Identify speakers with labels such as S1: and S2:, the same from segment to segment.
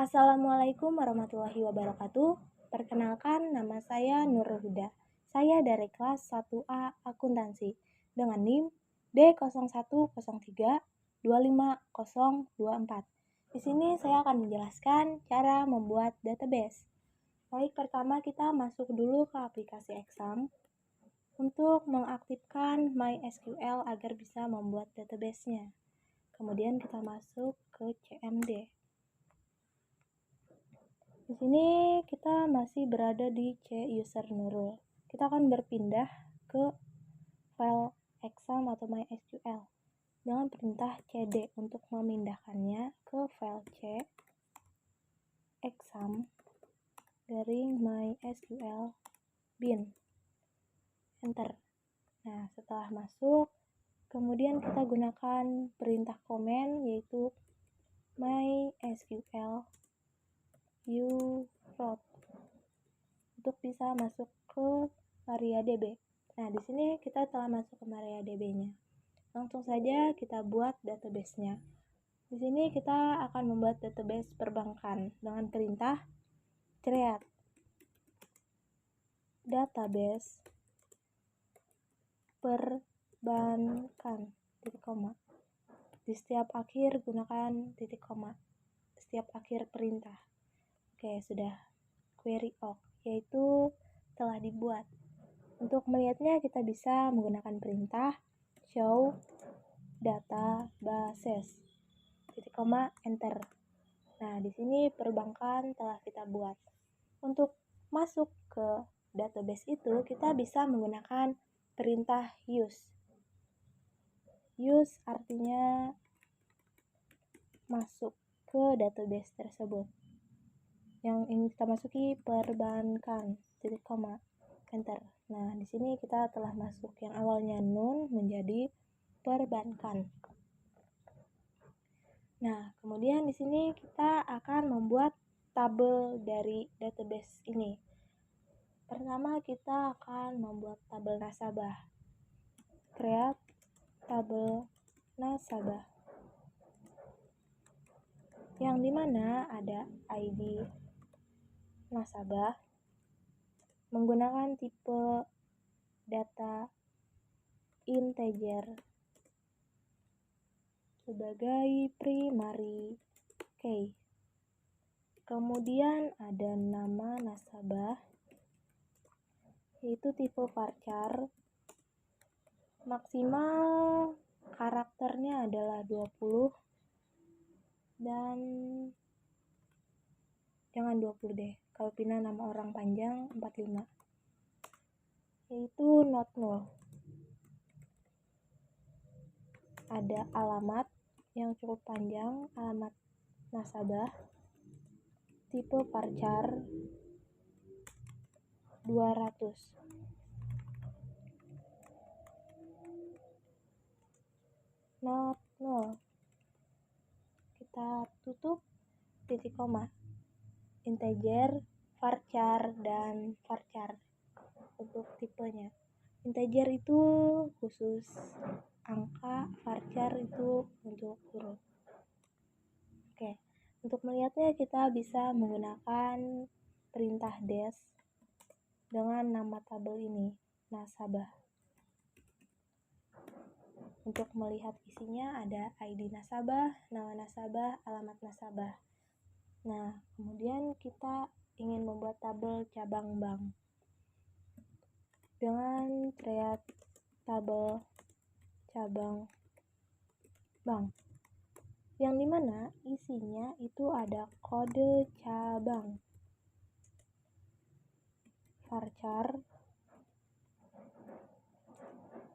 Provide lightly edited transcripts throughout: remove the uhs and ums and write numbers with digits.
S1: Assalamualaikum warahmatullahi wabarakatuh. Perkenalkan, nama saya Nurul Huda. Saya dari kelas 1A Akuntansi dengan NIM D0103-25024. Di sini saya akan menjelaskan cara membuat database. Baik, pertama kita masuk dulu ke aplikasi Exam untuk mengaktifkan MySQL agar bisa membuat database-nya. Kemudian kita masuk ke CMD. Di sini kita masih berada di C user Nurul. Kita akan berpindah ke file Exam atau MySQL dengan perintah cd untuk memindahkannya ke file C Exam garing MySQL bin. Enter. Nah, setelah masuk, kemudian kita gunakan perintah komen yaitu MySQL uroot untuk bisa masuk ke MariaDB. Nah, di sini kita telah masuk ke MariaDB-nya. Langsung saja kita buat database-nya. Di sini kita akan membuat database perbankan dengan perintah create database perbankan titik koma. Di setiap akhir gunakan titik koma. Setiap akhir perintah. Oke, sudah. Query awk, yaitu telah dibuat. Untuk melihatnya kita bisa menggunakan perintah show databases titik koma enter. Nah, di sini perbankan telah kita buat. Untuk masuk ke database itu kita bisa menggunakan perintah use. Use artinya masuk ke database tersebut. Yang ingin kita masuki perbankan titik koma enter. Nah, di sini kita telah masuk yang awalnya nun menjadi perbankan. Nah, kemudian di sini kita akan membuat tabel dari database ini. Pertama kita akan membuat tabel nasabah. Create tabel nasabah. Yang dimana ada ID nasabah menggunakan tipe data integer sebagai primary key. Kemudian ada nama nasabah yaitu tipe varchar, maksimal karakternya adalah 20 dan jangan 20 deh, kalau pindah nama orang panjang 45, yaitu not null. Ada alamat yang cukup panjang, alamat nasabah tipe varchar 200. Not null. Kita tutup titik koma. Integer, varchar, dan varchar untuk tipenya. Integer itu khusus angka, varchar itu untuk huruf. Oke, untuk melihatnya kita bisa menggunakan perintah dash dengan nama tabel ini, nasabah. Untuk melihat isinya ada ID nasabah, nama nasabah, alamat nasabah. Nah, kemudian kita ingin membuat tabel cabang bank dengan create tabel cabang bank, yang dimana isinya itu ada kode cabang, varchar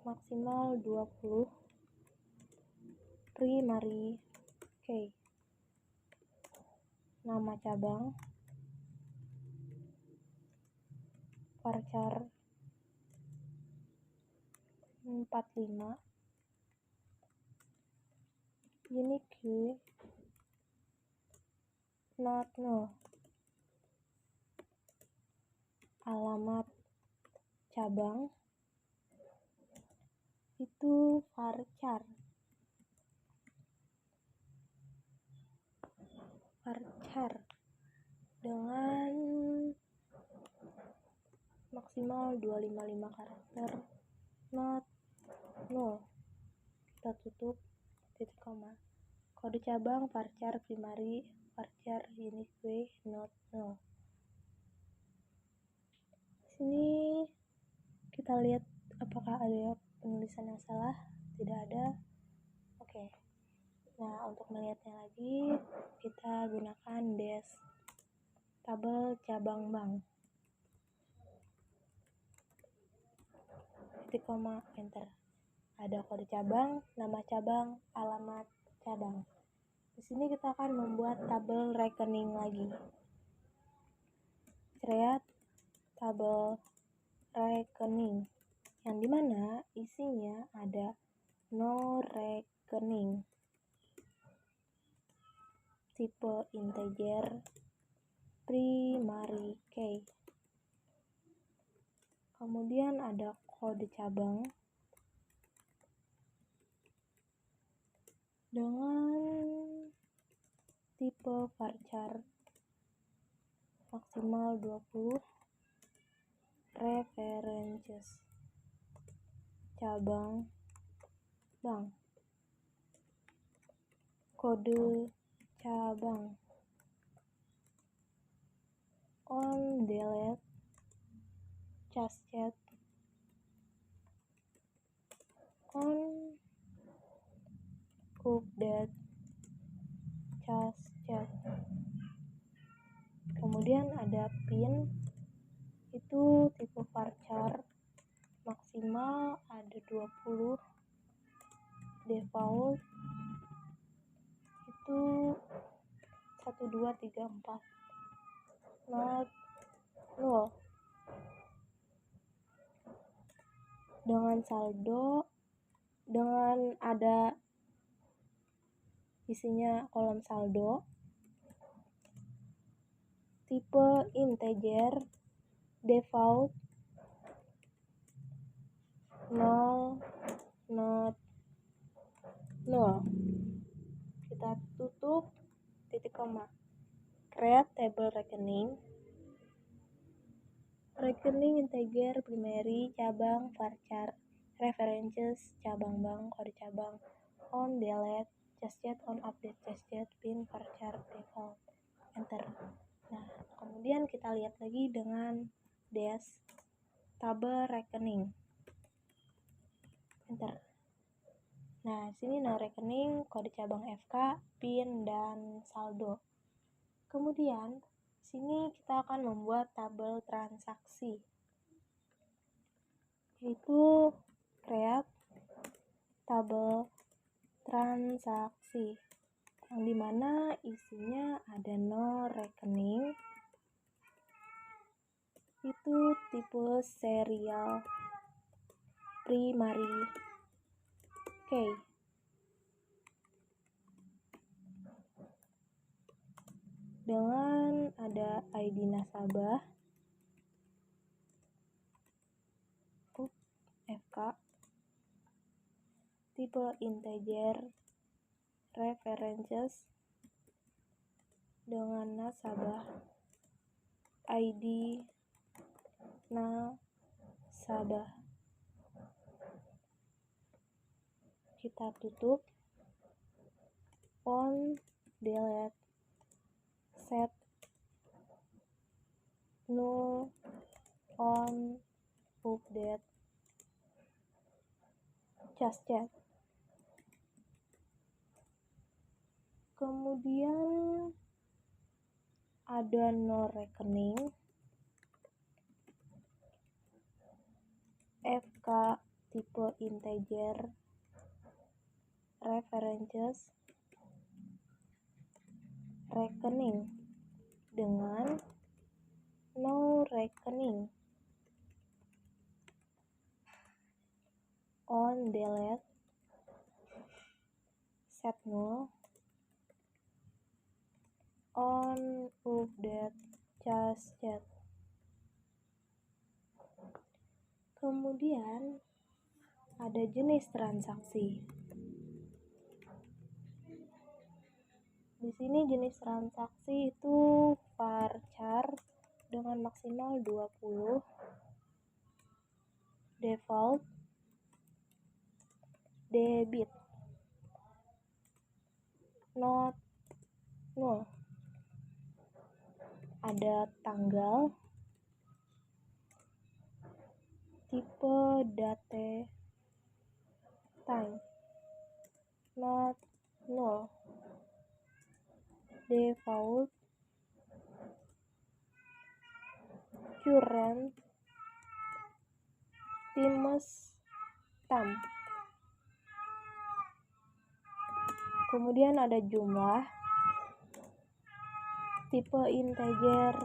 S1: maksimal 20, primary key, nama cabang, varchar 45, unique key, not null, alamat cabang itu varchar dengan maksimal 255 karakter, not null. Kita tutup titik koma. Kode cabang varchar primary varchar unique not null. Sini kita lihat apakah ada penulisan yang salah. Tidak ada. Oke. Nah, untuk melihatnya lagi kita gunakan dash tabel cabang bank. Titik koma, enter. Ada kode cabang, nama cabang, alamat cabang. Di sini kita akan membuat tabel rekening lagi. Create tabel rekening, yang dimana isinya ada no rekening, tipe integer, primary key. Kemudian ada kode cabang dengan tipe varchar maksimal 20, references cabang bank, kode cabang on delete just chat on update just chat. Kemudian ada pin, itu tipe varchar maksimal ada 20, default itu 1 2 3 4, not null. Dengan saldo, dengan ada isinya kolom saldo, tipe integer, default, null, not null. Kita tutup titik koma. Create table rekening, rekening integer, primary, cabang, varchar, references, cabang bank, kode cabang, on delete, just chat, on update, just chat, pin, varchar, default, enter. Nah, kemudian kita lihat lagi dengan dash tabel rekening, enter. Nah, sini no rekening, kode cabang FK, pin, dan saldo. Kemudian sini kita akan membuat tabel transaksi, yaitu create tabel transaksi, yang dimana isinya ada no rekening, itu tipe serial, primary key, dengan ada ID nasabah, FK, tipe integer, references, dengan nasabah, ID nasabah. Kita tutup, on delete, set null, on update, just chat. Kemudian ada no rekening, FK tipe integer, references, rekening, dengan no rekening, on delete, set null, on update, just chat. Kemudian ada jenis transaksi. Di sini jenis transaksi itu varchar. 20 default debit not null. Ada tanggal, tipe date time not null. Default current timestamp. Kemudian ada jumlah, tipe integer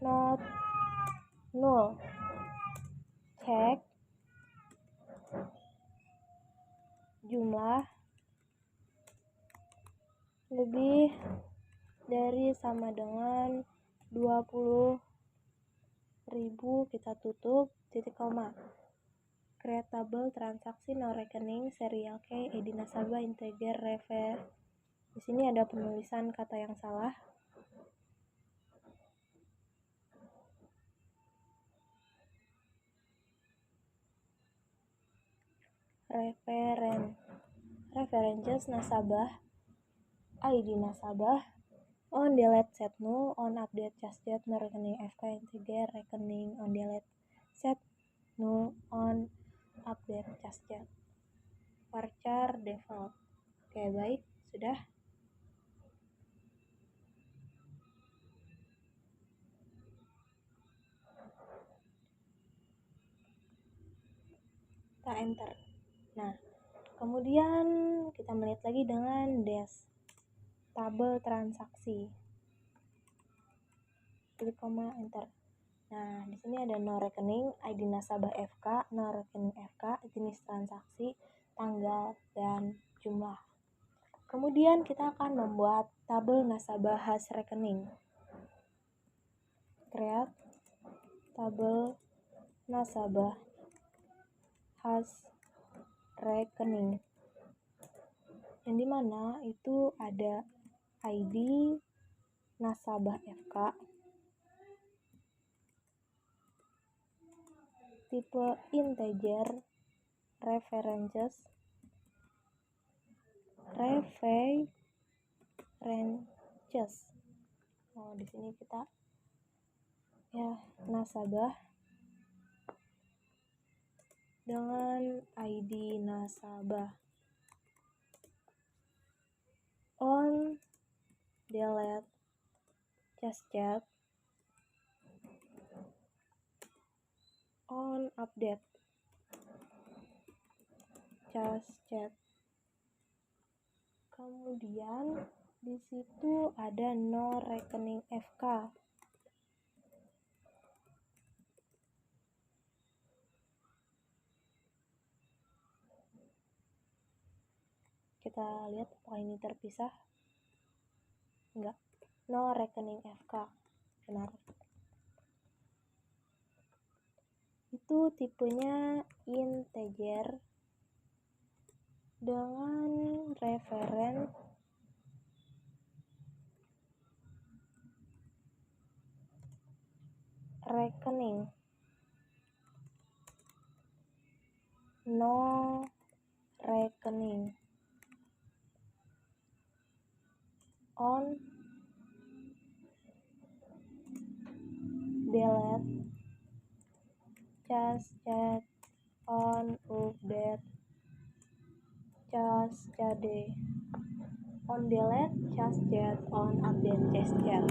S1: not null. Cek jumlah lebih dari sama dengan 20.000, kita tutup, titik koma. Creatable transaksi no rekening serial key ID nasabah integer refer. Di sini ada penulisan kata yang salah. References nasabah, ID nasabah, on delete set null, on update just no rekening FK integer rekening, on delete set null, on update just varchar default. Oke, baik, sudah. Kita enter. Nah, kemudian kita melihat lagi dengan dash tabel transaksi. Klik koma enter. Nah, di sini ada no rekening, ID nasabah FK, no rekening FK, jenis transaksi, tanggal, dan jumlah. Kemudian kita akan membuat tabel nasabah has rekening. Create tabel nasabah has rekening, yang dimana itu ada ID nasabah FK, tipe integer, references. Oh, di sini kita nasabah dengan ID nasabah, on delete just chat, on update just chat. Kemudian di situ ada no rekening FK. Kita lihat apakah ini terpisah. Enggak. No rekening FK. Benar. Itu tipenya integer dengan referen rekening. No rekening. On delete just chat, on update just chat, on delete just chat, on update just chat.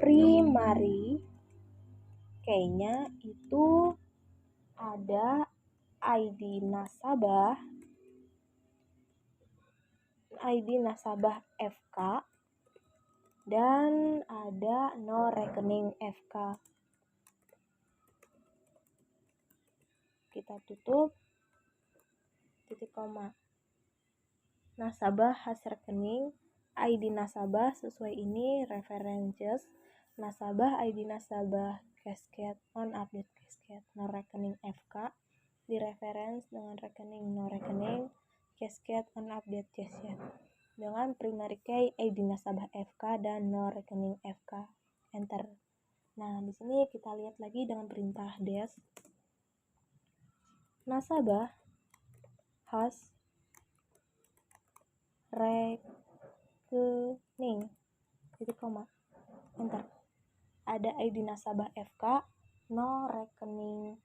S1: Primary key-nya itu ada ID nasabah FK, dan ada no rekening FK. Kita tutup, titik koma. Nasabah has rekening, ID nasabah sesuai ini, references nasabah, ID nasabah cascade, on update cascade, no rekening FK, di reference dengan rekening, no rekening cascade, on update cascade, dengan primary key ID nasabah FK dan no rekening FK. Enter. Nah, di sini kita lihat lagi dengan perintah dash. Nasabah has rekening titik koma enter. Ada ID nasabah FK, no rekening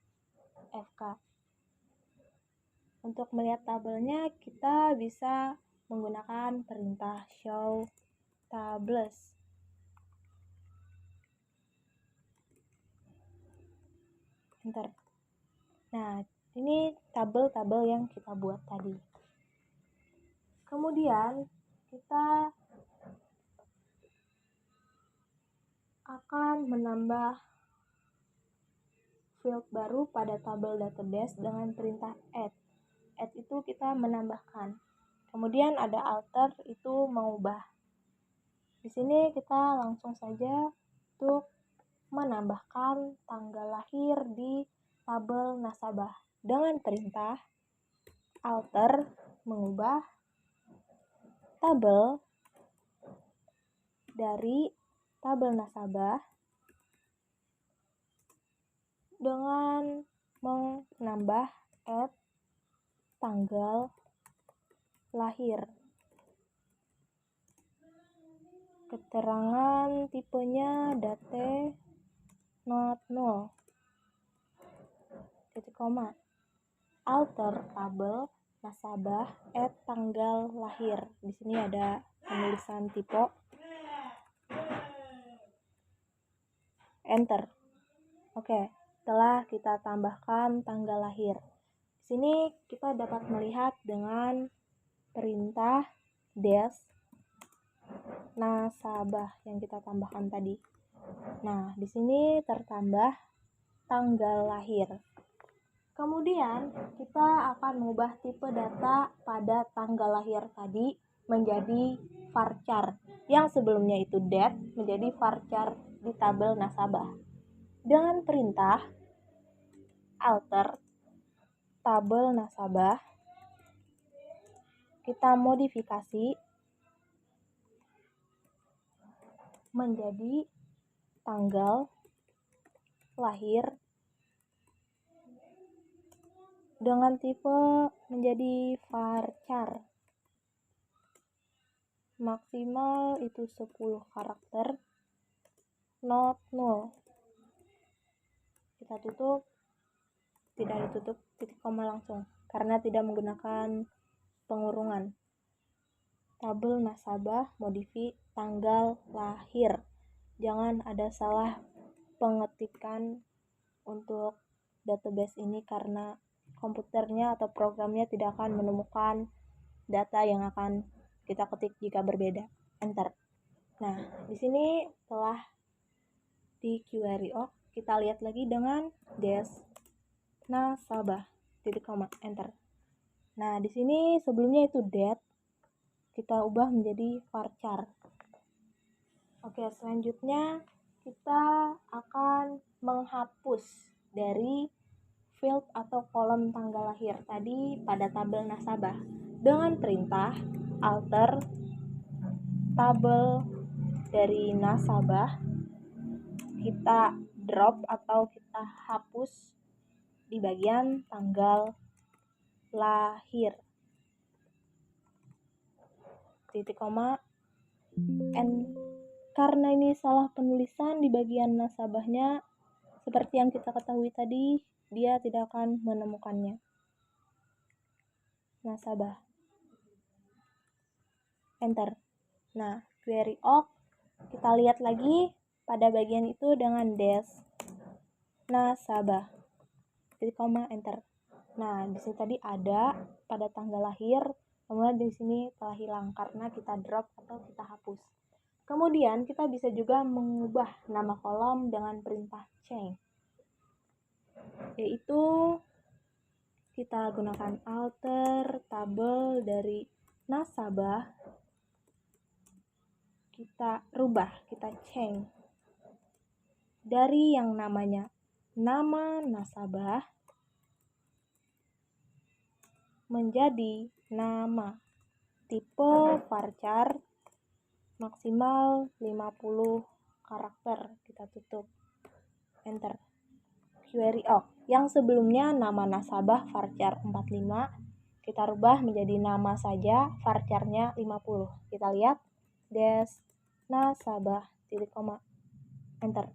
S1: FK. Untuk melihat tabelnya kita bisa menggunakan perintah show tables. Enter. Nah, ini tabel-tabel yang kita buat tadi. Kemudian kita akan menambah field baru pada tabel database dengan perintah add. Add itu kita menambahkan. Kemudian ada alter, itu mengubah. Di sini kita langsung saja untuk menambahkan tanggal lahir di tabel nasabah dengan perintah alter mengubah tabel dari tabel nasabah dengan menambah add tanggal lahir. Keterangan tipenya date not null titik koma alter tabel nasabah add tanggal lahir. Di sini ada penulisan tipe. Enter. Oke, setelah kita tambahkan tanggal lahir. Di sini kita dapat melihat dengan perintah dash nasabah yang kita tambahkan tadi. Nah, di sini tertambah tanggal lahir. Kemudian kita akan mengubah tipe data pada tanggal lahir tadi menjadi varchar. Yang sebelumnya itu date menjadi varchar di tabel nasabah. Dengan perintah alter tabel nasabah, kita modifikasi menjadi tanggal lahir dengan tipe menjadi varchar. Maksimal itu 10 karakter, not null. Kita tutup, tidak ditutup titik koma langsung karena tidak menggunakan pengurungan. Tabel nasabah modifi tanggal lahir. Jangan ada salah pengetikan untuk database ini karena komputernya atau programnya tidak akan menemukan data yang akan kita ketik jika berbeda. Enter. Nah, di sini telah di query kita lihat lagi dengan dash nasabah titik koma enter. Nah, di sini sebelumnya itu date kita ubah menjadi varchar. Oke, selanjutnya kita akan menghapus dari field atau kolom tanggal lahir tadi pada tabel nasabah dengan perintah alter tabel dari nasabah, kita drop atau kita hapus di bagian tanggal lahir titik koma karena ini salah penulisan di bagian nasabahnya, seperti yang kita ketahui tadi, dia tidak akan menemukannya. Nasabah. Enter. Nah, query awk kita lihat lagi pada bagian itu dengan dash nasabah titik koma enter. Nah, di sini tadi ada pada tanggal lahir, kemudian di sini telah hilang karena kita drop atau kita hapus. Kemudian kita bisa juga mengubah nama kolom dengan perintah change, yaitu kita gunakan alter tabel dari nasabah, kita rubah, kita change dari yang namanya nama nasabah menjadi nama tipe varchar maksimal 50 karakter, kita tutup. query awk. Yang sebelumnya nama nasabah varchar 45, kita rubah menjadi nama saja, varcharnya 50. Kita lihat, des nasabah, titik koma, enter.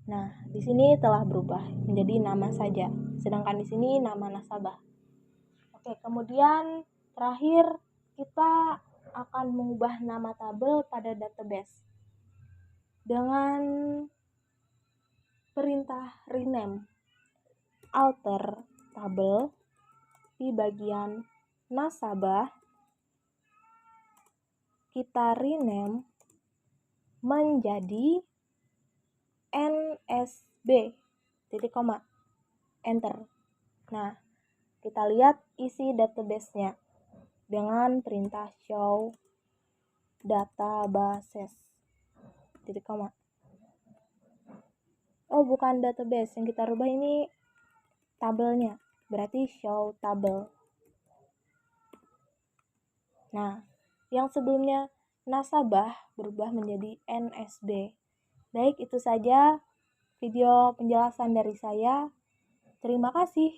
S1: Nah, di sini telah berubah menjadi nama saja, sedangkan di sini nama nasabah. Oke, kemudian terakhir kita akan mengubah nama tabel pada database dengan perintah rename alter tabel di bagian nasabah. Kita rename menjadi NSB, titik koma, enter. Nah, kita lihat isi database-nya dengan perintah show databases, titik koma. Oh, bukan database, yang kita rubah ini tabelnya, berarti show tabel. Nah, yang sebelumnya nasabah berubah menjadi NSB. Baik, itu saja video penjelasan dari saya. Terima kasih.